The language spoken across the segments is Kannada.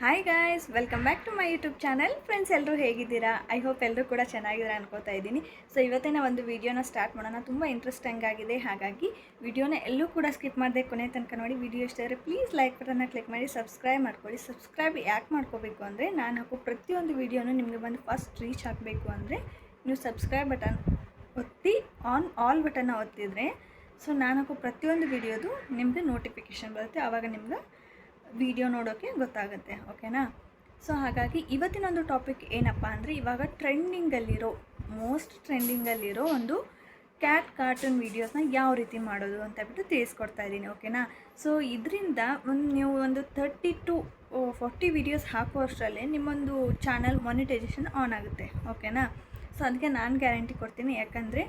Hi guys, welcome back to my YouTube channel. Friends, ಎಲ್ಲರೂ ಹೇಗಿದ್ದೀರಾ? ಐ ಹೋಪ್ ಎಲ್ಲರೂ ಕೂಡ ಚೆನ್ನಾಗಿದ್ದೀರಾ ಅನ್ಕೋತಾ ಇದ್ದೀನಿ. ಸೊ ಇವತ್ತಿನ ಒಂದು ವಿಡಿಯೋನ ಸ್ಟಾರ್ಟ್ ಮಾಡೋಣ. ತುಂಬ ಇಂಟ್ರೆಸ್ಟಿಂಗ್ ಆಗಿದೆ, ಹಾಗಾಗಿ ವಿಡಿಯೋನ ಎಲ್ಲೂ ಕೂಡ ಸ್ಕಿಪ್ ಮಾಡದೆ ಕೊನೆ ತನಕ ನೋಡಿ. ವಿಡಿಯೋ ಇಷ್ಟ ಆದರೆ ಪ್ಲೀಸ್ ಲೈಕ್ ಬಟನ್ನ ಕ್ಲಿಕ್ ಮಾಡಿ ಸಬ್ಸ್ಕ್ರೈಬ್ ಮಾಡ್ಕೊಳ್ಳಿ. ಸಬ್ಸ್ಕ್ರೈಬ್ ಯಾಕೆ ಮಾಡ್ಕೋಬೇಕು ಅಂದರೆ, ನಾನು ಹಾಕೋ ಪ್ರತಿಯೊಂದು ವಿಡಿಯೋನು ನಿಮಗೆ ಬಂದು ಫಸ್ಟ್ ರೀಚ್ ಆಗಬೇಕು ಅಂದರೆ ನೀವು ಸಬ್ಸ್ಕ್ರೈಬ್ ಬಟನ್ ಒತ್ತಿ ಆಲ್ ಬಟನ್ನ ಒತ್ತಿದರೆ ಸೊ ನಾನು ಹಾಕೋ ಪ್ರತಿಯೊಂದು ವಿಡಿಯೋದು ನಿಮಗೆ ನೋಟಿಫಿಕೇಷನ್ ಬರುತ್ತೆ. ಆವಾಗ ನಿಮ್ಗೆ ವಿಡಿಯೋ ನೋಡೋಕ್ಕೆ ಗೊತ್ತಾಗುತ್ತೆ. ಓಕೆನಾ? ಸೊ ಹಾಗಾಗಿ ಇವತ್ತಿನೊಂದು ಟಾಪಿಕ್ ಏನಪ್ಪ ಅಂದರೆ, ಇವಾಗ ಮೋಸ್ಟ್ ಟ್ರೆಂಡಿಂಗಲ್ಲಿರೋ ಒಂದು ಕಾರ್ಟೂನ್ ವೀಡಿಯೋಸ್ನ ಯಾವ ರೀತಿ ಮಾಡೋದು ಅಂತ ಬಿಟ್ಟು ತಿಳಿಸ್ಕೊಡ್ತಾ ಇದ್ದೀನಿ. ಓಕೆನಾ? ಸೊ ಇದರಿಂದ ನೀವು ಒಂದು 30 to 40 ವೀಡಿಯೋಸ್ ಹಾಕುವಷ್ಟರಲ್ಲೇ ನಿಮ್ಮೊಂದು ಚಾನಲ್ ಮಾನಿಟೈಸೇಷನ್ ಆನ್ ಆಗುತ್ತೆ. ಓಕೆನಾ? ಸೊ ಅದಕ್ಕೆ ನಾನು ಗ್ಯಾರಂಟಿ ಕೊಡ್ತೀನಿ. ಯಾಕಂದರೆ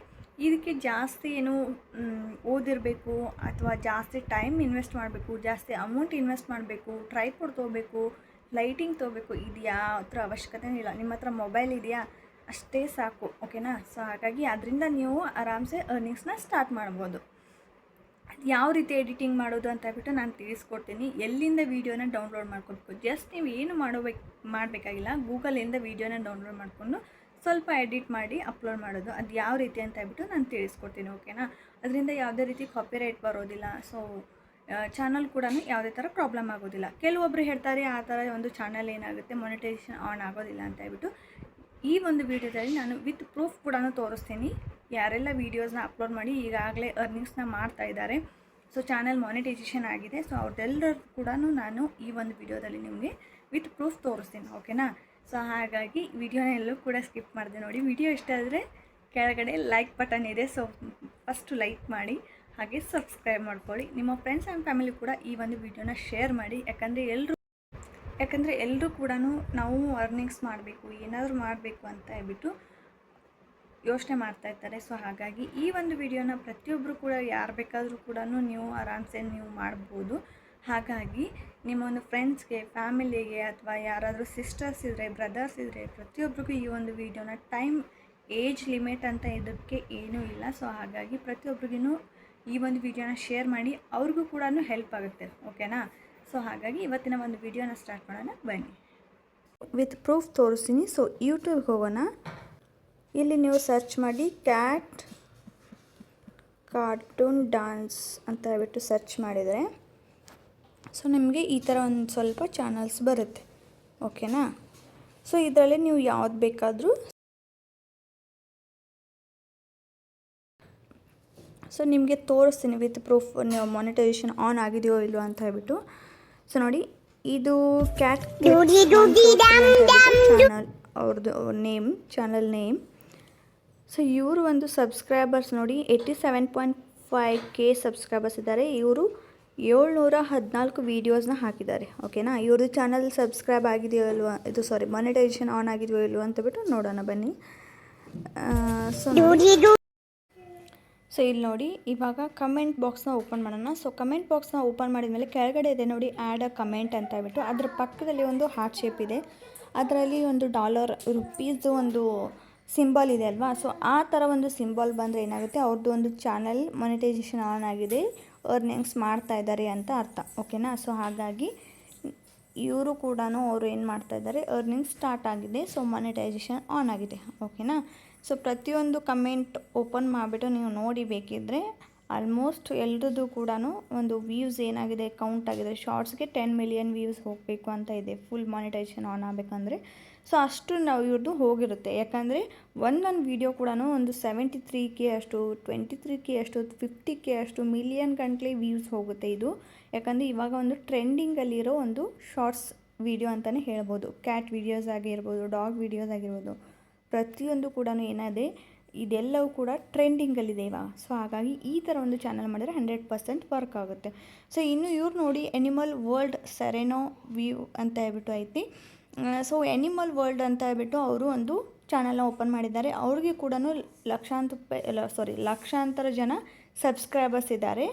ಇದಕ್ಕೆ ಜಾಸ್ತಿ ಏನು ಓದಿರಬೇಕು ಅಥವಾ ಜಾಸ್ತಿ ಟೈಮ್ ಇನ್ವೆಸ್ಟ್ ಮಾಡಬೇಕು, ಜಾಸ್ತಿ ಅಮೌಂಟ್ ಇನ್ವೆಸ್ಟ್ ಮಾಡಬೇಕು, ಟ್ರೈಪಾಡ್ ತೊಗೋಬೇಕು, ಲೈಟಿಂಗ್ ತೊಗೋಬೇಕು, ಇದು ಯಾವ ಅವಶ್ಯಕತೆ ಇಲ್ಲ. ನಿಮ್ಮ ಹತ್ರ ಮೊಬೈಲ್ ಇದೆಯಾ, ಅಷ್ಟೇ ಸಾಕು. ಓಕೆನಾ? ಸೊ ಹಾಗಾಗಿ ಅದರಿಂದ ನೀವು ಆರಾಮ್ಸೆ ಅರ್ನಿಂಗ್ಸ್ನ ಸ್ಟಾರ್ಟ್ ಮಾಡ್ಬೋದು. ಯಾವ ರೀತಿ ಎಡಿಟಿಂಗ್ ಮಾಡೋದು ಅಂತ ಹೇಳ್ಬಿಟ್ಟು ನಾನು ತಿಳಿಸ್ಕೊಡ್ತೀನಿ. ಎಲ್ಲಿಂದ ವೀಡಿಯೋನ ಡೌನ್ಲೋಡ್ ಮಾಡ್ಕೊಬೇಕು, ಜಸ್ಟ್ ನೀವು ಏನು ಮಾಡಬೇಕಾಗಿಲ್ಲ, ಗೂಗಲಿಂದ ವೀಡಿಯೋನ ಡೌನ್ಲೋಡ್ ಮಾಡಿಕೊಂಡು ಸ್ವಲ್ಪ ಎಡಿಟ್ ಮಾಡಿ ಅಪ್ಲೋಡ್ ಮಾಡೋದು. ಅದು ಯಾವ ರೀತಿ ಅಂತ ಹೇಳ್ಬಿಟ್ಟು ನಾನು ತಿಳಿಸ್ಕೊಡ್ತೀನಿ. ಓಕೆನಾ? ಅದರಿಂದ ಯಾವುದೇ ರೀತಿ ಕಾಪಿರೈಟ್ ಬರೋದಿಲ್ಲ. ಸೊ ಚಾನಲ್ ಕೂಡ ಯಾವುದೇ ಥರ ಪ್ರಾಬ್ಲಮ್ ಆಗೋದಿಲ್ಲ. ಕೆಲವೊಬ್ಬರು ಹೇಳ್ತಾರೆ ಆ ಥರ ಒಂದು ಚಾನಲ್ ಏನಾಗುತ್ತೆ ಮಾನಿಟೈಸೇಷನ್ ಆನ್ ಆಗೋದಿಲ್ಲ ಅಂತ ಹೇಳ್ಬಿಟ್ಟು. ಈ ಒಂದು ವಿಡಿಯೋದಲ್ಲಿ ನಾನು ವಿತ್ ಪ್ರೂಫ್ ಕೂಡ ತೋರಿಸ್ತೀನಿ. ಯಾರೆಲ್ಲ ವೀಡಿಯೋಸ್ನ ಅಪ್ಲೋಡ್ ಮಾಡಿ ಈಗಾಗಲೇ ಅರ್ನಿಂಗ್ಸ್ನ ಮಾಡ್ತಾ ಇದ್ದಾರೆ, ಸೊ ಚಾನಲ್ ಮಾನಿಟೈಸೇಷನ್ ಆಗಿದೆ, ಸೊ ಅವ್ರದ್ದೆಲ್ಲರೂ ಕೂಡ ನಾನು ಈ ಒಂದು ವಿಡಿಯೋದಲ್ಲಿ ನಿಮಗೆ ವಿತ್ ಪ್ರೂಫ್ ತೋರಿಸ್ತೀನಿ. ಓಕೆನಾ? ಸೊ ಹಾಗಾಗಿ ವಿಡಿಯೋನ ಎಲ್ಲೂ ಕೂಡ ಸ್ಕಿಪ್ ಮಾಡಿದೆ ನೋಡಿ. ವಿಡಿಯೋ ಇಷ್ಟ ಆದರೆ ಕೆಳಗಡೆ ಲೈಕ್ ಬಟನ್ ಇದೆ, ಸೊ ಫಸ್ಟು ಲೈಕ್ ಮಾಡಿ, ಹಾಗೆ ಸಬ್ಸ್ಕ್ರೈಬ್ ಮಾಡ್ಕೊಳ್ಳಿ. ನಿಮ್ಮ ಫ್ರೆಂಡ್ಸ್ ಆ್ಯಂಡ್ ಫ್ಯಾಮಿಲಿ ಕೂಡ ಈ ಒಂದು ವಿಡಿಯೋನ ಶೇರ್ ಮಾಡಿ. ಯಾಕಂದರೆ ಎಲ್ಲರೂ ಕೂಡ ನಾವು ಅರ್ನಿಂಗ್ಸ್ ಮಾಡಬೇಕು, ಏನಾದರೂ ಮಾಡಬೇಕು ಅಂತ ಹೇಳ್ಬಿಟ್ಟು ಯೋಚನೆ ಮಾಡ್ತಾಯಿರ್ತಾರೆ. ಸೊ ಹಾಗಾಗಿ ಈ ಒಂದು ವಿಡಿಯೋನ ಪ್ರತಿಯೊಬ್ಬರು ಕೂಡ ಯಾರು ಬೇಕಾದರೂ ಕೂಡ ನೀವು ಆರಾಮ್ಸೆ ನೀವು ಮಾಡ್ಬೋದು. ಹಾಗಾಗಿ ನಿಮ್ಮ ಒಂದು ಫ್ರೆಂಡ್ಸ್ಗೆ, ಫ್ಯಾಮಿಲಿಗೆ ಅಥವಾ ಯಾರಾದರೂ ಸಿಸ್ಟರ್ಸ್ ಇದ್ದರೆ, ಬ್ರದರ್ಸ್ ಇದ್ದರೆ ಪ್ರತಿಯೊಬ್ಬರಿಗೂ ಈ ಒಂದು ವಿಡಿಯೋನ ಏಜ್ ಲಿಮಿಟ್ ಅಂತ ಇದಕ್ಕೆ ಏನೂ ಇಲ್ಲ. ಸೊ ಹಾಗಾಗಿ ಪ್ರತಿಯೊಬ್ಬರಿಗೂ ಈ ಒಂದು ವಿಡಿಯೋನ ಶೇರ್ ಮಾಡಿ, ಅವ್ರಿಗೂ ಕೂಡ ಹೆಲ್ಪ್ ಆಗುತ್ತೆ. ಓಕೆನಾ? ಸೊ ಹಾಗಾಗಿ ಇವತ್ತಿನ ಒಂದು ವಿಡಿಯೋನ ಸ್ಟಾರ್ಟ್ ಮಾಡೋಣ ಬನ್ನಿ. ವಿತ್ ಪ್ರೂಫ್ ತೋರಿಸ್ತೀನಿ. ಸೊ ಯೂಟ್ಯೂಬ್ಗೆ ಹೋಗೋಣ. ಇಲ್ಲಿ ನೀವು ಸರ್ಚ್ ಮಾಡಿ ಕಾರ್ಟೂನ್ ಡಾನ್ಸ್ ಅಂತ ಹೇಳ್ಬಿಟ್ಟು ಸರ್ಚ್ ಮಾಡಿದರೆ ಸೊ ನಿಮಗೆ ಈ ಥರ ಒಂದು ಸ್ವಲ್ಪ ಚಾನಲ್ಸ್ ಬರುತ್ತೆ. ಓಕೆನಾ? ಸೊ ಇದರಲ್ಲಿ ನೀವು ಯಾವ್ದು ಬೇಕಾದರೂ ಸೊ ನಿಮಗೆ ತೋರಿಸ್ತೀನಿ ವಿತ್ ಪ್ರೂಫ್ ಮಾನಿಟೈಸೇಷನ್ ಆನ್ ಆಗಿದೆಯೋ ಇಲ್ಲೋ ಅಂತ ಹೇಳ್ಬಿಟ್ಟು. ಸೊ ನೋಡಿ, ಇದು ಚಾನಲ್ ಅವ್ರದ್ದು ಚಾನಲ್ ನೇಮ್. ಸೊ ಇವರು ಒಂದು ಸಬ್ಸ್ಕ್ರೈಬರ್ಸ್ ನೋಡಿ 87.5K ಸಬ್ಸ್ಕ್ರೈಬರ್ಸ್ ಇದ್ದಾರೆ. ಇವರು 714 ವೀಡಿಯೋಸ್ನ ಹಾಕಿದ್ದಾರೆ. ಓಕೆನಾ? ಇವ್ರದ್ದು ಚಾನಲ್ ಸಬ್ಸ್ಕ್ರೈಬ್ ಆಗಿದೆಯೋ ಇಲ್ವೋ, ಮಾನಿಟೈಸೇಷನ್ ಆನ್ ಆಗಿದೆಯೋ ಇಲ್ವೋ ಅಂತ ಬಿಟ್ಟು ನೋಡೋಣ ಬನ್ನಿ. ಸೊ ಇಲ್ಲಿ ನೋಡಿ, ಇವಾಗ ಕಮೆಂಟ್ ಬಾಕ್ಸ್ನ ಓಪನ್ ಮಾಡೋಣ. ಸೊ ಕಮೆಂಟ್ ಬಾಕ್ಸ್ನ ಓಪನ್ ಮಾಡಿದ ಮೇಲೆ ಕೆಳಗಡೆ ಇದೆ ನೋಡಿ ಆ್ಯಡ್ ಅ ಕಮೆಂಟ್ ಅಂತ ಹೇಳ್ಬಿಟ್ಟು. ಅದರ ಪಕ್ಕದಲ್ಲಿ ಒಂದು ಹಾರ್ಟ್ ಶೇಪ್ ಇದೆ, ಅದರಲ್ಲಿ ಒಂದು $, ಒಂದು ಸಿಂಬಲ್ ಇದೆ ಅಲ್ವಾ. ಸೊ ಆ ಥರ ಒಂದು ಸಿಂಬಲ್ ಬಂದರೆ ಏನಾಗುತ್ತೆ, ಅವ್ರದ್ದು ಒಂದು ಚಾನಲ್ ಮಾನಿಟೈಸೇಷನ್ ಆನ್ ಆಗಿದೆ, ಅರ್ನಿಂಗ್ಸ್ ಮಾಡ್ತಾ ಇದ್ದಾರೆ ಅಂತ ಅರ್ಥ. ಓಕೆನಾ? ಸೊ ಹಾಗಾಗಿ ಇವರು ಕೂಡ ಅವರು ಏನು ಮಾಡ್ತಾಯಿದ್ದಾರೆ, ಅರ್ನಿಂಗ್ಸ್ ಸ್ಟಾರ್ಟ್ ಆಗಿದೆ, ಸೊ ಮಾನಿಟೈಸೇಷನ್ ಆನ್ ಆಗಿದೆ. ಓಕೆನಾ? ಸೊ ಪ್ರತಿಯೊಂದು ಕಮೆಂಟ್ ಓಪನ್ ಮಾಡಿಬಿಟ್ಟು ನೀವು ನೋಡಿ ಬೇಕಿದ್ದರೆ ಆಲ್ಮೋಸ್ಟ್ ಎಲ್ಲರದ್ದು ಕೂಡ ಒಂದು ವ್ಯೂಸ್ ಏನಾಗಿದೆ ಕೌಂಟ್ ಆಗಿದೆ. ಶಾರ್ಟ್ಸ್ಗೆ 10 ಮಿಲಿಯನ್ ವ್ಯೂಸ್ ಹೋಗಬೇಕು ಅಂತ ಇದೆ ಫುಲ್ ಮಾನಿಟೈಸೇಷನ್ ಆನ್ ಆಗಬೇಕಂದ್ರೆ. ಸೊ ಅಷ್ಟು ನಾವು ಇವ್ರದ್ದು ಹೋಗಿರುತ್ತೆ. ಯಾಕಂದರೆ ಒಂದೊಂದು ವೀಡಿಯೋ ಕೂಡ ಒಂದು 73K ಅಷ್ಟು, 23K ಅಷ್ಟು, 50K ಅಷ್ಟು ಮಿಲಿಯನ್ ಗಂಟಲೆ ವ್ಯೂಸ್ ಹೋಗುತ್ತೆ ಇದು. ಯಾಕಂದರೆ ಇವಾಗ ಒಂದು ಟ್ರೆಂಡಿಂಗಲ್ಲಿರೋ ಒಂದು ಶಾರ್ಟ್ಸ್ ವೀಡಿಯೋ ಅಂತಲೇ ಹೇಳ್ಬೋದು. ಕ್ಯಾಟ್ ವೀಡಿಯೋಸ್ ಆಗಿರ್ಬೋದು, ಡಾಗ್ ವೀಡಿಯೋಸ್ ಆಗಿರ್ಬೋದು, ಪ್ರತಿಯೊಂದು ಕೂಡ ಏನಾದೆ ಇದೆಲ್ಲವೂ ಕೂಡ ಟ್ರೆಂಡಿಂಗಲ್ಲಿದೆ ಇವಾಗ. ಸೊ ಹಾಗಾಗಿ ಈ ಥರ ಒಂದು ಚಾನಲ್ ಮಾಡಿದರೆ 100% ವರ್ಕ್ ಆಗುತ್ತೆ. ಸೊ ಇನ್ನು ಇವ್ರು ನೋಡಿ ಎನಿಮಲ್ ವರ್ಲ್ಡ್ ಸೆರೆನೋ ವ್ಯೂ ಅಂತ ಹೇಳ್ಬಿಟ್ಟು ಐತಿ. ಸೊ ಎನಿಮಲ್ ವರ್ಲ್ಡ್ ಅಂತ ಹೇಳ್ಬಿಟ್ಟು ಅವರು ಒಂದು ಚಾನಲ್ನ ಓಪನ್ ಮಾಡಿದ್ದಾರೆ. ಅವ್ರಿಗೆ ಕೂಡ ಲಕ್ಷಾಂತರ ಜನ ಸಬ್ಸ್ಕ್ರೈಬರ್ಸ್ ಇದ್ದಾರೆ.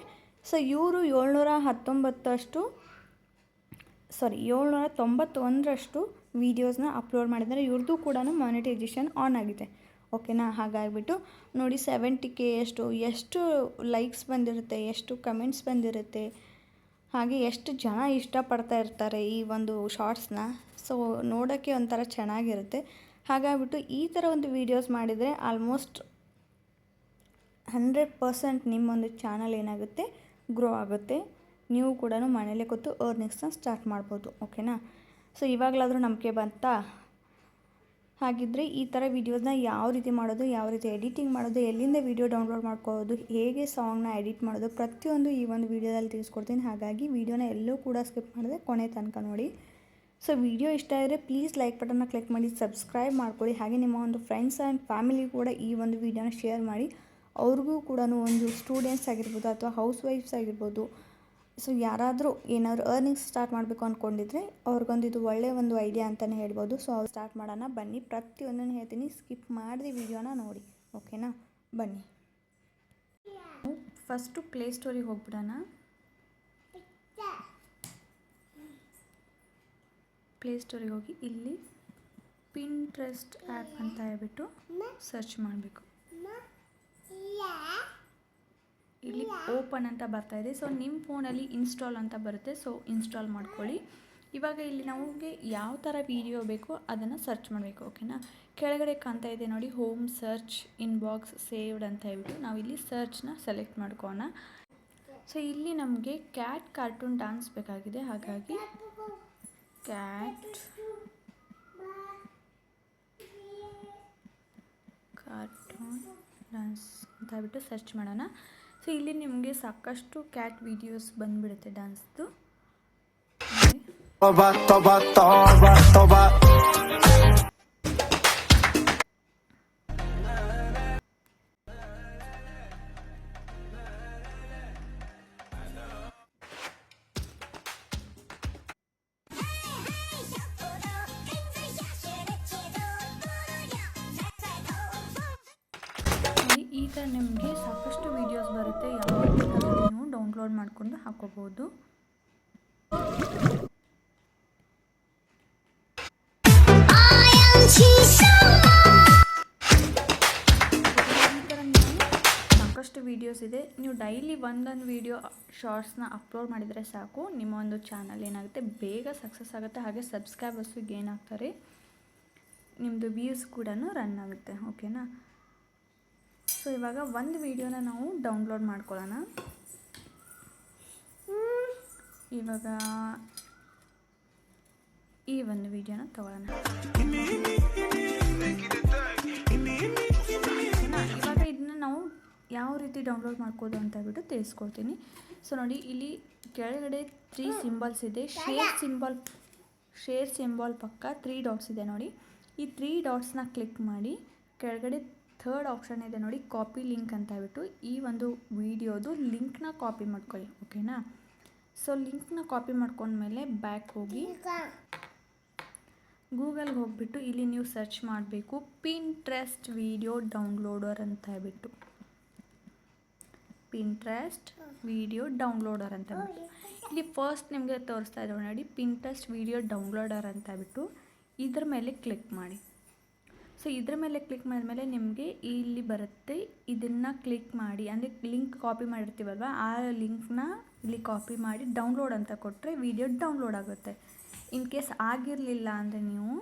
ಸೊ ಇವರು 791ರಷ್ಟು ವೀಡಿಯೋಸ್ನ ಅಪ್ಲೋಡ್ ಮಾಡಿದ್ದಾರೆ. ಇವ್ರದ್ದು ಕೂಡ ಮಾನಿಟೈಸೇಷನ್ ಆನ್ ಆಗಿದೆ. ಓಕೆನಾ? ಹಾಗಾಗಿಬಿಟ್ಟು ನೋಡಿ 70K ಎಷ್ಟು ಲೈಕ್ಸ್ ಬಂದಿರುತ್ತೆ, ಎಷ್ಟು ಕಮೆಂಟ್ಸ್ ಬಂದಿರುತ್ತೆ, ಹಾಗೆ ಎಷ್ಟು ಜನ ಇಷ್ಟಪಡ್ತಾ ಇರ್ತಾರೆ ಈ ಒಂದು ಶಾರ್ಟ್ಸ್ನ. ಸೊ ನೋಡೋಕ್ಕೆ ಒಂಥರ ಚೆನ್ನಾಗಿರುತ್ತೆ. ಹಾಗಾಗಿಬಿಟ್ಟು ಈ ಥರ ಒಂದು ವೀಡಿಯೋಸ್ ಮಾಡಿದರೆ ಆಲ್ಮೋಸ್ಟ್ 100% ನಿಮ್ಮೊಂದು ಚಾನಲ್ ಏನಾಗುತ್ತೆ, ಗ್ರೋ ಆಗುತ್ತೆ. ನೀವು ಕೂಡ ಮನೇಲೇ ಕೂತು ಅರ್ನಿಂಗ್ಸ್ನ ಸ್ಟಾರ್ಟ್ ಮಾಡ್ಬೋದು. ಓಕೆನಾ? ಸೊ ಇವಾಗಲಾದರೂ ನಂಬಿಕೆ ಬಂತಾ? ಹಾಗಿದ್ದರೆ ಈ ಥರ ವೀಡಿಯೋಸ್ನ ಯಾವ ರೀತಿ ಮಾಡೋದು, ಯಾವ ರೀತಿ ಎಡಿಟಿಂಗ್ ಮಾಡೋದು, ಎಲ್ಲಿಂದ ವೀಡಿಯೋ ಡೌನ್ಲೋಡ್ ಮಾಡ್ಕೊಳ್ಳೋದು, ಹೇಗೆ ಸಾಂಗ್ನ ಎಡಿಟ್ ಮಾಡೋದು, ಪ್ರತಿಯೊಂದು ಈ ಒಂದು ವೀಡಿಯೋದಲ್ಲಿ ತಿಳಿಸ್ಕೊಡ್ತೀನಿ. ಹಾಗಾಗಿ ವೀಡಿಯೋನ ಎಲ್ಲೂ ಕೂಡ ಸ್ಕಿಪ್ ಮಾಡಿದೆ ಕೊನೆ ತನಕ ನೋಡಿ. ಸೊ ವಿಡಿಯೋ ಇಷ್ಟ ಆದರೆ ಪ್ಲೀಸ್ ಲೈಕ್ ಬಟನ್ನ ಕ್ಲಿಕ್ ಮಾಡಿ ಸಬ್ಸ್ಕ್ರೈಬ್ ಮಾಡ್ಕೊಳ್ಳಿ. ಹಾಗೆ ನಿಮ್ಮ ಒಂದು ಫ್ರೆಂಡ್ಸ್ ಆ್ಯಂಡ್ ಫ್ಯಾಮಿಲಿ ಕೂಡ ಈ ಒಂದು ವೀಡಿಯೋನ ಶೇರ್ ಮಾಡಿ. ಅವ್ರಿಗೂ ಕೂಡ ಒಂದು ಸ್ಟೂಡೆಂಟ್ಸ್ ಆಗಿರ್ಬೋದು ಅಥವಾ ಹೌಸ್ ವೈಫ್ಸ್ ಆಗಿರ್ಬೋದು, ಸೊ ಯಾರಾದರೂ ಏನಾದರೂ ಅರ್ನಿಂಗ್ಸ್ ಸ್ಟಾರ್ಟ್ ಮಾಡಬೇಕು ಅಂದ್ಕೊಂಡಿದ್ರೆ ಅವ್ರಿಗೊಂದು ಇದು ಒಳ್ಳೆಯ ಒಂದು ಐಡಿಯಾ ಅಂತಲೇ ಹೇಳ್ಬೋದು. ಸೊ ಅವ್ರು ಸ್ಟಾರ್ಟ್ ಮಾಡೋಣ ಬನ್ನಿ. ಪ್ರತಿಯೊಂದನ್ನು ಹೇಳ್ತೀನಿ, ಸ್ಕಿಪ್ ಮಾಡಿದೆ ವಿಡಿಯೋನ ನೋಡಿ. ಓಕೆನಾ? ಬನ್ನಿ. ಫಸ್ಟು ಪ್ಲೇಸ್ಟೋರಿಗೆ ಹೋಗ್ಬಿಡೋಣ. ಪ್ಲೇಸ್ಟೋರಿಗೆ ಹೋಗಿ ಇಲ್ಲಿ ಪಿಂಟ್ರೆಸ್ಟ್ ಆ್ಯಪ್ ಅಂತ ಹೇಳ್ಬಿಟ್ಟು ಸರ್ಚ್ ಮಾಡಬೇಕು. ಇಲ್ಲಿ ಓಪನ್ ಅಂತ ಬರ್ತಾ ಇದೆ. ಸೊ ನಿಮ್ಮ ಫೋನಲ್ಲಿ ಇನ್ಸ್ಟಾಲ್ ಅಂತ ಬರುತ್ತೆ. ಸೊ ಇನ್ಸ್ಟಾಲ್ ಮಾಡ್ಕೊಳ್ಳಿ. ಇವಾಗ ಇಲ್ಲಿ ನಮಗೆ ಯಾವ ಥರ ವೀಡಿಯೋ ಬೇಕೋ ಅದನ್ನು ಸರ್ಚ್ ಮಾಡಬೇಕು. ಓಕೆನಾ? ಕೆಳಗಡೆ ಕಾಣ್ತಾ ಇದೆ ನೋಡಿ, ಹೋಮ್ ಸರ್ಚ್ ಇನ್ಬಾಕ್ಸ್ ಸೇವ್ಡ್ ಅಂತ ಹೇಳ್ಬಿಟ್ಟು ನಾವಿಲ್ಲಿ ಸರ್ಚ್ನ ಸೆಲೆಕ್ಟ್ ಮಾಡ್ಕೋಣ. ಸೊ ಇಲ್ಲಿ ನಮಗೆ ಕ್ಯಾಟ್ ಕಾರ್ಟೂನ್ ಡಾನ್ಸ್ ಬೇಕಾಗಿದೆ. ಹಾಗಾಗಿ ಕ್ಯಾಟ್ ಕಾರ್ಟೂನ್ ಡಾನ್ಸ್ ಅಂತ ಹೇಳ್ಬಿಟ್ಟು ಸರ್ಚ್ ಮಾಡೋಣ. ಸೊ ಇಲ್ಲಿ ನಿಮಗೆ ಸಾಕಷ್ಟು ಕ್ಯಾಟ್ ವಿಡಿಯೋಸ್ ಬಂದುಬಿಡುತ್ತೆ ಡ್ಯಾನ್ಸ್ದು. ಈ ಥರ ನಿಮಗೆ ಸಾಕಷ್ಟು ವೀಡಿಯೋಸ್ ಬರುತ್ತೆ. ಯಾವ ಬೇಕಾದರೂ ನೀವು ಡೌನ್ಲೋಡ್ ಮಾಡಿಕೊಂಡು ಹಾಕೋಬೋದು. ಈ ಥರ ನೀವು ಸಾಕಷ್ಟು ವೀಡಿಯೋಸ್ ಇದೆ. ನೀವು ಡೈಲಿ ಒಂದೊಂದು ವೀಡಿಯೋ ಶಾರ್ಟ್ಸ್ನ ಅಪ್ಲೋಡ್ ಮಾಡಿದರೆ ಸಾಕು, ನಿಮ್ಮ ಒಂದು ಚಾನಲ್ ಏನಾಗುತ್ತೆ ಬೇಗ ಸಕ್ಸಸ್ ಆಗುತ್ತೆ. ಹಾಗೆ ಸಬ್ಸ್ಕ್ರೈಬರ್ಸು ಗೇನ್ ಆಗ್ತಾರೆ, ನಿಮ್ಮದು ವ್ಯೂಸ್ ಕೂಡ ರನ್ ಆಗುತ್ತೆ. ಓಕೆನಾ? ಸೊ ಇವಾಗ ಒಂದು ವೀಡಿಯೋನ ನಾವು ಡೌನ್ಲೋಡ್ ಮಾಡ್ಕೊಳ್ಳೋಣ. ಇವಾಗ ಈ ಒಂದು ವೀಡಿಯೋನ ತಗೊಳ್ಳೋಣ. ಇವಾಗ ಇದನ್ನ ನಾವು ಯಾವ ರೀತಿ ಡೌನ್ಲೋಡ್ ಮಾಡ್ಕೋದು ಅಂತ ಹೇಳ್ಬಿಟ್ಟು ತಿಳಿಸ್ಕೊಡ್ತೀನಿ. ಸೊ ನೋಡಿ, ಇಲ್ಲಿ ಕೆಳಗಡೆ 3 ಸಿಂಬಲ್ಸ್ ಇದೆ. ಶೇರ್ ಸಿಂಬಲ್ ಪಕ್ಕ 3 ಡಾಟ್ಸ್ ಇದೆ ನೋಡಿ. ಈ 3 ಡಾಟ್ಸ್ನ ಕ್ಲಿಕ್ ಮಾಡಿ ಕೆಳಗಡೆ ಥರ್ಡ್ ಆಪ್ಷನ್ ಇದೆ ನೋಡಿ, ಕಾಪಿ ಲಿಂಕ್ ಅಂತ ಹೇಳ್ಬಿಟ್ಟು ಈ ಒಂದು ವಿಡಿಯೋದು ಲಿಂಕ್ನ ಕಾಪಿ ಮಾಡ್ಕೊಳ್ಳಿ. ಓಕೆನಾ? ಸೊ ಲಿಂಕ್ನ ಕಾಪಿ ಮಾಡ್ಕೊಂಡ್ಮೇಲೆ ಬ್ಯಾಕ್ ಹೋಗಿ ಗೂಗಲ್ಗೆ ಹೋಗಿಬಿಟ್ಟು ಇಲ್ಲಿ ನೀವು ಸರ್ಚ್ ಮಾಡಬೇಕು ಪಿಂಟ್ರೆಸ್ಟ್ ವಿಡಿಯೋ ಡೌನ್ಲೋಡರ್ ಅಂತ ಹೇಳ್ಬಿಟ್ಟು. ಪಿಂಟ್ರೆಸ್ಟ್ ವಿಡಿಯೋ ಡೌನ್ಲೋಡರ್ ಅಂತ ಹೇಳ್ಬಿಟ್ಟು ಇಲ್ಲಿ ಫಸ್ಟ್ ನಿಮಗೆ ತೋರಿಸ್ತಾ ಇದ್ದಾವೆ ನೋಡಿ, ಪಿಂಟ್ರೆಸ್ಟ್ ವಿಡಿಯೋ ಡೌನ್ಲೋಡರ್ ಅಂತ ಹೇಳ್ಬಿಟ್ಟು ಇದ್ರ ಮೇಲೆ ಕ್ಲಿಕ್ ಮಾಡಿ. ಸೊ ಇದ್ರ ಮೇಲೆ ಕ್ಲಿಕ್ ಮಾಡಿದ್ಮೇಲೆ ನಿಮಗೆ ಇಲ್ಲಿ ಬರುತ್ತೆ. ಇದನ್ನು ಕ್ಲಿಕ್ ಮಾಡಿ, ಅಂದರೆ ಲಿಂಕ್ ಕಾಪಿ ಮಾಡಿರ್ತೀವಲ್ವ, ಆ ಲಿಂಕ್ನ ಇಲ್ಲಿ ಕಾಪಿ ಮಾಡಿ ಡೌನ್ಲೋಡ್ ಅಂತ ಕೊಟ್ಟರೆ ವಿಡಿಯೋ ಡೌನ್ಲೋಡ್ ಆಗುತ್ತೆ. ಇನ್ ಕೇಸ್ ಆಗಿರಲಿಲ್ಲ ಅಂದರೆ ನೀವು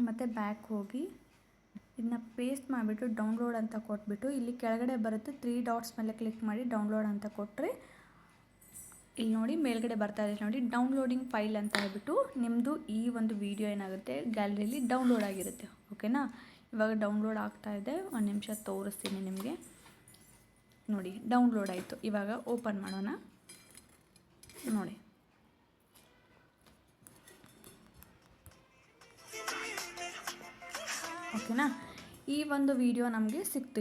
ಮತ್ತೆ ಬ್ಯಾಕ್ ಹೋಗಿ ಇದನ್ನ ಪೇಸ್ಟ್ ಮಾಡಿಬಿಟ್ಟು ಡೌನ್ಲೋಡ್ ಅಂತ ಕೊಟ್ಬಿಟ್ಟು ಇಲ್ಲಿ ಕೆಳಗಡೆ ಬರುತ್ತೆ 3 ಡಾಟ್ಸ್ ಮೇಲೆ ಕ್ಲಿಕ್ ಮಾಡಿ ಡೌನ್ಲೋಡ್ ಅಂತ ಕೊಟ್ಟರೆ ಇಲ್ಲಿ ನೋಡಿ ಮೇಲ್ಗಡೆ ಬರ್ತಾ ಇದೆ ನೋಡಿ, ಡೌನ್ಲೋಡಿಂಗ್ ಫೈಲ್ ಅಂತ ಹೇಳ್ಬಿಟ್ಟು ನಿಮ್ಮದು ಈ ಒಂದು ವಿಡಿಯೋ ಏನಾಗುತ್ತೆ ಗ್ಯಾಲರಿಯಲ್ಲಿ ಡೌನ್ಲೋಡ್ ಆಗಿರುತ್ತೆ. ಓಕೆನಾ? ಇವಾಗ ಡೌನ್ಲೋಡ್ ಆಗ್ತಾ ಇದೆ. ಒಂದು ನಿಮಿಷ ತೋರಿಸ್ತೀನಿ ನಿಮಗೆ. ನೋಡಿ ಡೌನ್ಲೋಡ್ ಆಯಿತು. ಇವಾಗ ಓಪನ್ ಮಾಡೋಣ. ನೋಡಿ ಓಕೆನಾ? ಈ ಒಂದು ವಿಡಿಯೋ ನಮಗೆ ಸಿಕ್ತು.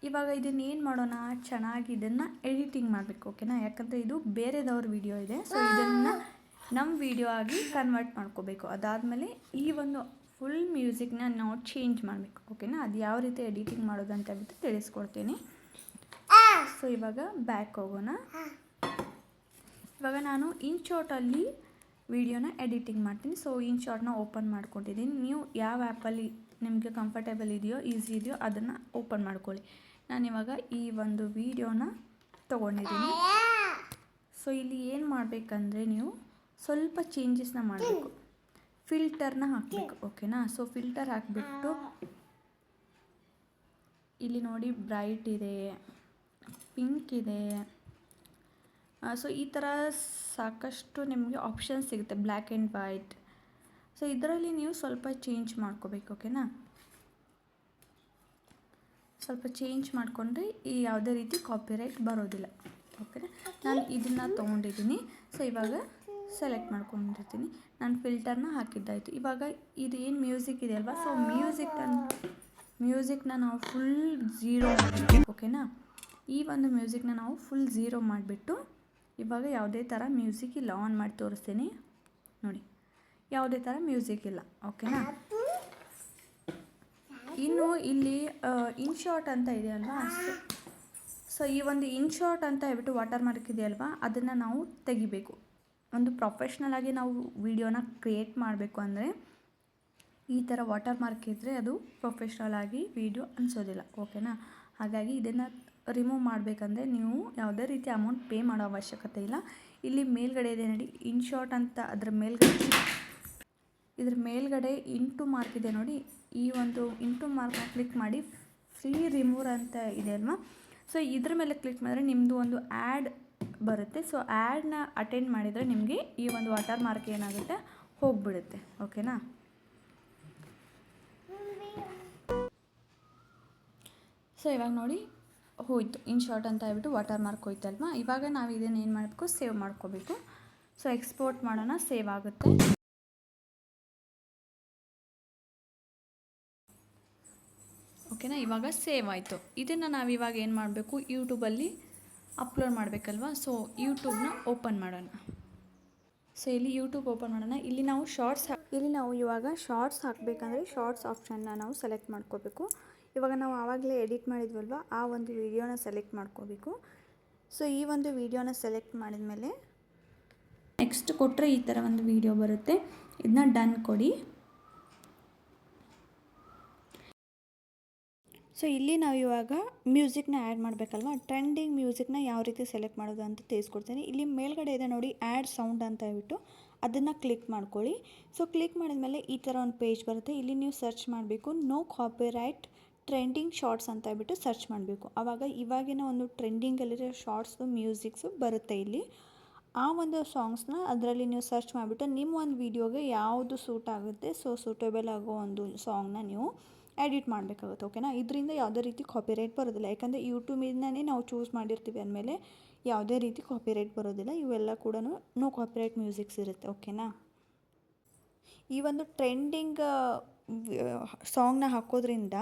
ಇವಾಗ ಇದನ್ನು ಏನು ಮಾಡೋಣ, ಚೆನ್ನಾಗಿ ಇದನ್ನು ಎಡಿಟಿಂಗ್ ಮಾಡಬೇಕು. ಓಕೆನಾ? ಯಾಕಂದರೆ ಇದು ಬೇರೆದವ್ರ ವಿಡಿಯೋ ಇದೆ. ಸೊ ಇದನ್ನು ನಮ್ಮ ವಿಡಿಯೋ ಆಗಿ ಕನ್ವರ್ಟ್ ಮಾಡ್ಕೋಬೇಕು. ಅದಾದಮೇಲೆ ಈ ಒಂದು ಫುಲ್ ಮ್ಯೂಸಿಕ್ನ ನಾವು ಚೇಂಜ್ ಮಾಡಬೇಕು. ಓಕೆನಾ? ಅದು ಯಾವ ರೀತಿ ಎಡಿಟಿಂಗ್ ಮಾಡೋದು ಅಂತ ಹೇಳ್ಬಿಟ್ಟು ತಿಳಿಸ್ಕೊಡ್ತೀನಿ. ಸೊ ಇವಾಗ ಬ್ಯಾಕ್ ಹೋಗೋಣ. ಇವಾಗ ನಾನು ಇನ್ಶಾರ್ಟಲ್ಲಿ ವಿಡಿಯೋನ ಎಡಿಟಿಂಗ್ ಮಾಡ್ತೀನಿ. ಸೊ ಇನ್ಶಾರ್ಟ್ನ ಓಪನ್ ಮಾಡ್ಕೊಂಡಿದ್ದೀನಿ. ನೀವು ಯಾವ ಆ್ಯಪಲ್ಲಿ ನಿಮಗೆ ಕಂಫರ್ಟೇಬಲ್ ಇದೆಯೋ, ಈಸಿ ಇದೆಯೋ ಅದನ್ನು ಓಪನ್ ಮಾಡ್ಕೊಳ್ಳಿ. ನಾನಿವಾಗ ಈ ಒಂದು ವಿಡಿಯೋನ ತೊಗೊಂಡಿದ್ದೀನಿ. ಸೊ ಇಲ್ಲಿ ಏನು ಮಾಡಬೇಕಂದ್ರೆ ನೀವು ಸ್ವಲ್ಪ ಚೇಂಜಸ್ನ ಮಾಡಬೇಕು, ಫಿಲ್ಟರ್ನ ಹಾಕಬೇಕು. ಓಕೆನಾ? ಸೊ ಫಿಲ್ಟರ್ ಹಾಕಿಬಿಟ್ಟು ಇಲ್ಲಿ ನೋಡಿ ಬ್ರೈಟ್ ಇದೆ, ಪಿಂಕ್ ಇದೆ. ಸೊ ಈ ಥರ ಸಾಕಷ್ಟು ನಿಮಗೆ ಆಪ್ಷನ್ಸ್ ಸಿಗುತ್ತೆ, ಬ್ಲ್ಯಾಕ್ ಆ್ಯಂಡ್ ವೈಟ್. ಸೊ ಇದರಲ್ಲಿ ನೀವು ಸ್ವಲ್ಪ ಚೇಂಜ್ ಮಾಡ್ಕೋಬೇಕು. ಓಕೆನಾ? ಸ್ವಲ್ಪ ಚೇಂಜ್ ಮಾಡಿಕೊಂಡ್ರೆ ಈ ಯಾವುದೇ ರೀತಿ ಕಾಪಿರೈಟ್ ಬರೋದಿಲ್ಲ. ಓಕೆನಾ? ನಾನು ಇದನ್ನು ತೊಗೊಂಡಿದ್ದೀನಿ. ಸೊ ಇವಾಗ ಸೆಲೆಕ್ಟ್ ಮಾಡ್ಕೊಂಡಿರ್ತೀನಿ. ನಾನು ಫಿಲ್ಟರ್ನ ಹಾಕಿದ್ದಾಯಿತು. ಇವಾಗ ಇದೇನು ಮ್ಯೂಸಿಕ್ ಇದೆ ಅಲ್ವಾ, ಸೊ ಮ್ಯೂಸಿಕ್ನ ನಾವು ಫುಲ್ ಝೀರೋ ಮಾಡಬೇಕು. ಓಕೆನಾ? ಈ ಒಂದು ಮ್ಯೂಸಿಕ್ನ ನಾವು ಫುಲ್ ಝೀರೋ ಮಾಡಿಬಿಟ್ಟು ಇವಾಗ ಯಾವುದೇ ಥರ ಮ್ಯೂಸಿಕ್ ಇಲ್ಲ. ಆನ್ ಮಾಡಿ ತೋರಿಸ್ತೀನಿ ನೋಡಿ, ಯಾವುದೇ ಥರ ಮ್ಯೂಸಿಕ್ ಇಲ್ಲ. ಓಕೆನಾ? ಇನ್ನು ಇಲ್ಲಿ ಇನ್ಶಾರ್ಟ್ ಅಂತ ಇದೆ ಅಲ್ವಾ, ಸೊ ಈ ಒಂದು ಇನ್ಶಾರ್ಟ್ ಅಂತ ಹೇಳ್ಬಿಟ್ಟು ವಾಟರ್ ಮಾರ್ಕ್ ಇದೆ ಅಲ್ವಾ, ಅದನ್ನು ನಾವು ತೆಗಿಬೇಕು. ಒಂದು ಪ್ರೊಫೆಷ್ನಲ್ ಆಗಿ ನಾವು ವಿಡಿಯೋನ ಕ್ರಿಯೇಟ್ ಮಾಡಬೇಕು ಅಂದರೆ ಈ ಥರ ವಾಟರ್ ಮಾರ್ಕ್ ಇದ್ದರೆ ಅದು ಪ್ರೊಫೆಷ್ನಲ್ ಆಗಿ ವಿಡಿಯೋ ಅನಿಸೋದಿಲ್ಲ. ಓಕೆನಾ? ಹಾಗಾಗಿ ಇದನ್ನು ರಿಮೂವ್ ಮಾಡಬೇಕಂದ್ರೆ ನೀವು ಯಾವುದೇ ರೀತಿ ಅಮೌಂಟ್ ಪೇ ಮಾಡೋ ಅವಶ್ಯಕತೆ ಇಲ್ಲ. ಇಲ್ಲಿ ಮೇಲ್ಗಡೆ ಇದೆ ನೋಡಿ ಇನ್ಶಾರ್ಟ್ ಅಂತ, ಇದ್ರ ಮೇಲ್ಗಡೆ ಇಂಟು ಮಾರ್ಕ್ ಇದೆ ನೋಡಿ, ಈ ಒಂದು ಇಂಟು ಮಾರ್ಕ್ನ ಕ್ಲಿಕ್ ಮಾಡಿ ಫ್ರೀ ರಿಮೂವ್ ಅಂತ ಇದೆ ಅಲ್ವಾ, ಸೊ ಇದ್ರ ಮೇಲೆ ಕ್ಲಿಕ್ ಮಾಡಿದ್ರೆ ನಿಮ್ಮದು ಒಂದು ಆ್ಯಡ್ ಬರುತ್ತೆ. ಸೊ ಆ್ಯಡ್ನ ಅಟೆಂಡ್ ಮಾಡಿದರೆ ನಿಮಗೆ ಈ ಒಂದು ವಾಟರ್ ಮಾರ್ಕ್ ಏನಾಗುತ್ತೆ ಹೋಗಿಬಿಡುತ್ತೆ. ಓಕೆನಾ? ಸೊ ಇವಾಗ ನೋಡಿ ಹೋಯಿತು, ಇನ್ಶಾರ್ಟ್ ಅಂತ ಹೇಳ್ಬಿಟ್ಟು ವಾಟರ್ ಮಾರ್ಕ್ ಹೋಯ್ತಲ್ವಾ. ಇವಾಗ ನಾವು ಇದನ್ನು ಏನು ಮಾಡಬೇಕು, ಸೇವ್ ಮಾಡ್ಕೋಬೇಕು. ಸೊ ಎಕ್ಸ್ಪೋರ್ಟ್ ಮಾಡೋಣ, ಸೇವ್ ಆಗುತ್ತೆ. ಓಕೆನಾ? ಇವಾಗ ಸೇವ್ ಆಯಿತು. ಇದನ್ನು ನಾವು ಇವಾಗ ಏನು ಮಾಡಬೇಕು, ಯೂಟ್ಯೂಬಲ್ಲಿ ಅಪ್ಲೋಡ್ ಮಾಡಬೇಕಲ್ವಾ. ಸೊ ಯೂಟ್ಯೂಬ್ನ ಓಪನ್ ಮಾಡೋಣ. ಸೊ ಇಲ್ಲಿ ಯೂಟ್ಯೂಬ್ ಓಪನ್ ಮಾಡೋಣ. ಇಲ್ಲಿ ನಾವು ಇವಾಗ ಶಾರ್ಟ್ಸ್ ಹಾಕಬೇಕಂದ್ರೆ ಶಾರ್ಟ್ಸ್ ಆಪ್ಷನ್ನ ನಾವು ಸೆಲೆಕ್ಟ್ ಮಾಡ್ಕೋಬೇಕು. ಇವಾಗ ನಾವು ಆವಾಗಲೇ ಎಡಿಟ್ ಮಾಡಿದ್ವಲ್ವ, ಆ ಒಂದು ವಿಡಿಯೋನ ಸೆಲೆಕ್ಟ್ ಮಾಡ್ಕೋಬೇಕು. ಸೊ ಈ ಒಂದು ವಿಡಿಯೋನ ಸೆಲೆಕ್ಟ್ ಮಾಡಿದ ಮೇಲೆ ನೆಕ್ಸ್ಟ್ ಕೊಟ್ಟರೆ ಈ ಥರ ಒಂದು ವಿಡಿಯೋ ಬರುತ್ತೆ. ಇದನ್ನ ಡನ್ ಕೊಡಿ. ಸೊ ಇಲ್ಲಿ ನಾವು ಇವಾಗ ಮ್ಯೂಸಿಕ್ನ ಆ್ಯಡ್ ಮಾಡಬೇಕಲ್ವ, ಟ್ರೆಂಡಿಂಗ್ ಮ್ಯೂಸಿಕ್ನ ಯಾವ ರೀತಿ ಸೆಲೆಕ್ಟ್ ಮಾಡೋದು ಅಂತ ತಿಳಿಸ್ಕೊಡ್ತೀನಿ. ಇಲ್ಲಿ ಮೇಲ್ಗಡೆ ಇದೆ ನೋಡಿ ಆ್ಯಡ್ ಸೌಂಡ್ ಅಂತ ಹೇಳ್ಬಿಟ್ಟು, ಅದನ್ನು ಕ್ಲಿಕ್ ಮಾಡ್ಕೊಳ್ಳಿ. ಸೊ ಕ್ಲಿಕ್ ಮಾಡಿದ್ಮೇಲೆ ಈ ಥರ ಒಂದು ಪೇಜ್ ಬರುತ್ತೆ. ಇಲ್ಲಿ ನೀವು ಸರ್ಚ್ ಮಾಡಬೇಕು, ನೋ ಕಾಪಿರೈಟ್ ಟ್ರೆಂಡಿಂಗ್ ಶಾರ್ಟ್ಸ್ ಅಂತ ಹೇಳ್ಬಿಟ್ಟು ಸರ್ಚ್ ಮಾಡಬೇಕು. ಆವಾಗ ಇವಾಗಿನ ಒಂದು ಟ್ರೆಂಡಿಂಗಲ್ಲಿರೋ ಶಾರ್ಟ್ಸು ಮ್ಯೂಸಿಕ್ಸು ಬರುತ್ತೆ. ಇಲ್ಲಿ ಆ ಒಂದು ಸಾಂಗ್ಸ್ನ ಅದರಲ್ಲಿ ನೀವು ಸರ್ಚ್ ಮಾಡಿಬಿಟ್ಟು ನಿಮ್ಮ ಒಂದು ವೀಡಿಯೋಗೆ ಯಾವುದು ಸೂಟ್ ಆಗುತ್ತೆ, ಸೊ ಸೂಟೇಬಲ್ ಆಗೋ ಒಂದು ಸಾಂಗ್ನ ನೀವು ಎಡಿಟ್ ಮಾಡಬೇಕಾಗುತ್ತೆ. ಓಕೆನಾ? ಇದರಿಂದ ಯಾವುದೇ ರೀತಿ ಕಾಪಿರೈಟ್ ಬರೋದಿಲ್ಲ, ಯಾಕಂದರೆ ಯೂಟ್ಯೂಬಿಂದನೇ ನಾವು ಚೂಸ್ ಮಾಡಿರ್ತೀವಿ ಅಂದಮೇಲೆ ಯಾವುದೇ ರೀತಿ ಕಾಪಿರೈಟ್ ಬರೋದಿಲ್ಲ. ಇವೆಲ್ಲ ಕೂಡ ನೋ ಕಾಪಿರೈಟ್ ಮ್ಯೂಸಿಕ್ಸ್ ಇರುತ್ತೆ. ಓಕೆನಾ? ಈ ಒಂದು ಟ್ರೆಂಡಿಂಗ್ ಸಾಂಗ್ನ ಹಾಕೋದ್ರಿಂದ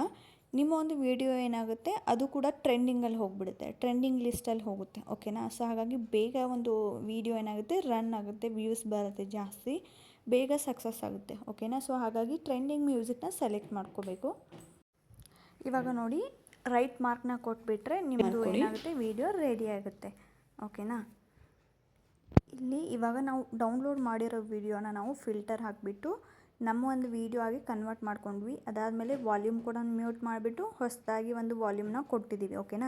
ನಿಮ್ಮ ಒಂದು ವಿಡಿಯೋ ಏನಾಗುತ್ತೆ ಅದು ಕೂಡ ಟ್ರೆಂಡಿಂಗಲ್ಲಿ ಹೋಗಿಬಿಡುತ್ತೆ, ಟ್ರೆಂಡಿಂಗ್ ಲಿಸ್ಟಲ್ಲಿ ಹೋಗುತ್ತೆ. ಓಕೆನಾ? ಸೊ ಹಾಗಾಗಿ ಬೇಗ ಒಂದು ವಿಡಿಯೋ ಏನಾಗುತ್ತೆ ರನ್ ಆಗುತ್ತೆ, ವ್ಯೂಸ್ ಬರುತ್ತೆ ಜಾಸ್ತಿ, ಬೇಗ ಸಕ್ಸಸ್ ಆಗುತ್ತೆ. ಓಕೆನಾ? ಸೊ ಹಾಗಾಗಿ ಟ್ರೆಂಡಿಂಗ್ ಮ್ಯೂಸಿಕ್ನ ಸೆಲೆಕ್ಟ್ ಮಾಡ್ಕೋಬೇಕು. ಇವಾಗ ನೋಡಿ ರೈಟ್ ಮಾರ್ಕ್ನ ಕೊಟ್ಬಿಟ್ರೆ ನಿಮ್ಮದು ಏನಾಗುತ್ತೆ ವಿಡಿಯೋ ರೆಡಿ ಆಗುತ್ತೆ. ಓಕೆನಾ? ಇಲ್ಲಿ ಇವಾಗ ನಾವು ಡೌನ್ಲೋಡ್ ಮಾಡಿರೋ ವಿಡಿಯೋನ ನಾವು ಫಿಲ್ಟರ್ ಹಾಕಿಬಿಟ್ಟು ನಮ್ಮ ಒಂದು ವಿಡಿಯೋ ಆಗಿ ಕನ್ವರ್ಟ್ ಮಾಡ್ಕೊಂಡ್ವಿ. ಅದಾದಮೇಲೆ ವಾಲ್ಯೂಮ್ ಕೂಡ ಮ್ಯೂಟ್ ಮಾಡಿಬಿಟ್ಟು ಹೊಸದಾಗಿ ಒಂದು ವಾಲ್ಯೂಮ್ನ ಕೊಟ್ಟಿದ್ದೀವಿ. ಓಕೆನಾ?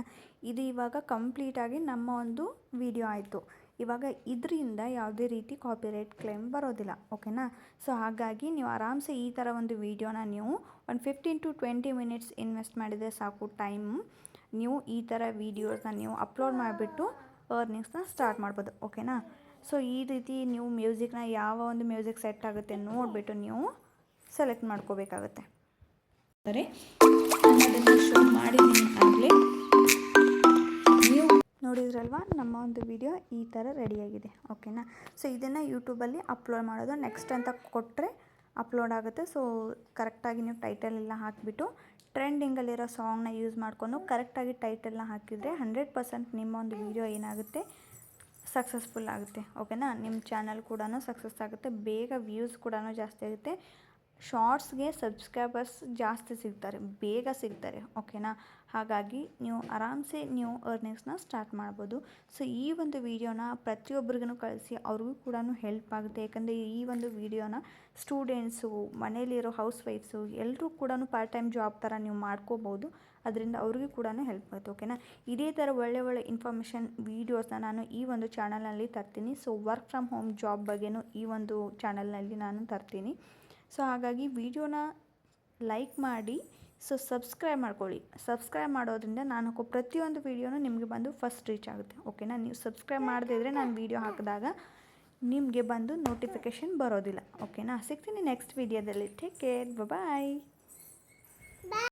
ಇದು ಇವಾಗ ಕಂಪ್ಲೀಟಾಗಿ ನಮ್ಮ ಒಂದು ವಿಡಿಯೋ ಆಯಿತು. ಇವಾಗ ಇದರಿಂದ ಯಾವುದೇ ರೀತಿ ಕಾಪಿರೈಟ್ ಕ್ಲೇಮ್ ಬರೋದಿಲ್ಲ. ಓಕೆನಾ? ಸೊ ಹಾಗಾಗಿ ನೀವು ಆರಾಮ್ಸೆ ಈ ಥರ ಒಂದು ವಿಡಿಯೋನ ನೀವು ಒಂದು 15 to 20 ಮಿನಿಟ್ಸ್ ಇನ್ವೆಸ್ಟ್ ಮಾಡಿದರೆ ಸಾಕು ಟೈಮ್. ನೀವು ಈ ಥರ ವೀಡಿಯೋಸ್ನ ನೀವು ಅಪ್ಲೋಡ್ ಮಾಡಿಬಿಟ್ಟು ಅರ್ನಿಂಗ್ಸ್ನ ಸ್ಟಾರ್ಟ್ ಮಾಡ್ಬೋದು. ಓಕೆನಾ? ಸೊ ಈ ರೀತಿ ನೀವು ಮ್ಯೂಸಿಕ್ನ ಯಾವ ಒಂದು ಮ್ಯೂಸಿಕ್ ಸೆಟ್ ಆಗುತ್ತೆ ನೋಡಿಬಿಟ್ಟು ನೀವು ಸೆಲೆಕ್ಟ್ ಮಾಡ್ಕೋಬೇಕಾಗುತ್ತೆ. ಸರಿ, ಅದನ್ನು ಶೋ ಮಾಡಿದ್ದೀನಿ ಆಗಲೇ ನೀವು ನೋಡಿದ್ರಲ್ವ, ನಮ್ಮ ಒಂದು ವಿಡಿಯೋ ಈ ಥರ ರೆಡಿಯಾಗಿದೆ. ಓಕೆನಾ? ಸೊ ಇದನ್ನು ಯೂಟ್ಯೂಬಲ್ಲಿ ಅಪ್ಲೋಡ್ ಮಾಡೋದು, ನೆಕ್ಸ್ಟ್ ಅಂತ ಕೊಟ್ಟರೆ ಅಪ್ಲೋಡ್ ಆಗುತ್ತೆ. ಸೊ ಕರೆಕ್ಟಾಗಿ ನೀವು ಟೈಟಲ್ ಎಲ್ಲ ಹಾಕಿಬಿಟ್ಟು ಟ್ರೆಂಡಿಂಗಲ್ಲಿರೋ ಸಾಂಗ್ನ ಯೂಸ್ ಮಾಡಿಕೊಂಡು ಕರೆಕ್ಟಾಗಿ ಟೈಟಲ್ನ ಹಾಕಿದರೆ 100% ನಿಮ್ಮ ಒಂದು ವಿಡಿಯೋ ಏನಾಗುತ್ತೆ ಸಕ್ಸಸ್ಫುಲ್ ಆಗುತ್ತೆ. ಓಕೆನಾ? ನಿಮ್ಮ ಚಾನಲ್ ಕೂಡ ಸಕ್ಸಸ್ ಆಗುತ್ತೆ, ಬೇಗ ವ್ಯೂಸ್ ಕೂಡ ಜಾಸ್ತಿ ಆಗುತ್ತೆ, ಶಾರ್ಟ್ಸ್ಗೆ ಸಬ್ಸ್ಕ್ರೈಬರ್ಸ್ ಜಾಸ್ತಿ ಸಿಗ್ತಾರೆ, ಬೇಗ ಸಿಗ್ತಾರೆ. ಓಕೆನಾ? ಹಾಗಾಗಿ ನೀವು ಆರಾಮ್ಸೆ ನೀವು ಅರ್ನಿಂಗ್ಸ್ನ ಸ್ಟಾರ್ಟ್ ಮಾಡ್ಬೋದು. ಸೊ ಈ ಒಂದು ವಿಡಿಯೋನ ಪ್ರತಿಯೊಬ್ಬರಿಗೂ ಕಳಿಸಿ, ಅವ್ರಿಗೂ ಕೂಡ ಹೆಲ್ಪ್ ಆಗುತ್ತೆ. ಯಾಕಂದರೆ ಈ ಒಂದು ವಿಡಿಯೋನ ಸ್ಟೂಡೆಂಟ್ಸು, ಮನೇಲಿರೋ ಹೌಸ್ ವೈಫ್ಸು ಎಲ್ಲರೂ ಕೂಡ ಪಾರ್ಟ್ ಟೈಮ್ ಜಾಬ್ ಥರ ನೀವು ಮಾಡ್ಕೋಬೋದು. ಅದರಿಂದ ಅವ್ರಿಗೂ ಕೂಡ ಹೆಲ್ಪ್ ಆಗುತ್ತೆ. ಓಕೆನಾ. ಇದೇ ಥರ ಒಳ್ಳೆ ಇನ್ಫಾರ್ಮೇಷನ್ ವೀಡಿಯೋಸ್ನ ನಾನು ಈ ಒಂದು ಚಾನಲ್ನಲ್ಲಿ ತರ್ತೀನಿ. So work from home job ಬಗ್ಗೆನೂ ಈ ಒಂದು ಚಾನಲ್ನಲ್ಲಿ ನಾನು ತರ್ತೀನಿ. ಸೊ ಹಾಗಾಗಿ ವಿಡಿಯೋನ ಲೈಕ್ ಮಾಡಿ, ಸೊ ಸಬ್ಸ್ಕ್ರೈಬ್ ಮಾಡ್ಕೊಳ್ಳಿ. ಸಬ್ಸ್ಕ್ರೈಬ್ ಮಾಡೋದ್ರಿಂದ ನಾನು ಹಾಕೋ ಪ್ರತಿಯೊಂದು ವೀಡಿಯೋನೂ ನಿಮಗೆ ಬಂದು ಫಸ್ಟ್ ರೀಚ್ ಆಗುತ್ತೆ. ಓಕೆನಾ. ನೀವು ಸಬ್ಸ್ಕ್ರೈಬ್ ಮಾಡದೇ ಇದ್ದರೆ ನಾನು ವೀಡಿಯೋ ಹಾಕಿದಾಗ ನಿಮಗೆ ಬಂದು ನೋಟಿಫಿಕೇಷನ್ ಬರೋದಿಲ್ಲ. ಓಕೆನಾ. ಸಿಗ್ತೀನಿ ನೆಕ್ಸ್ಟ್ ವೀಡಿಯೋದಲ್ಲಿ. Take care. ಬಾಯ್.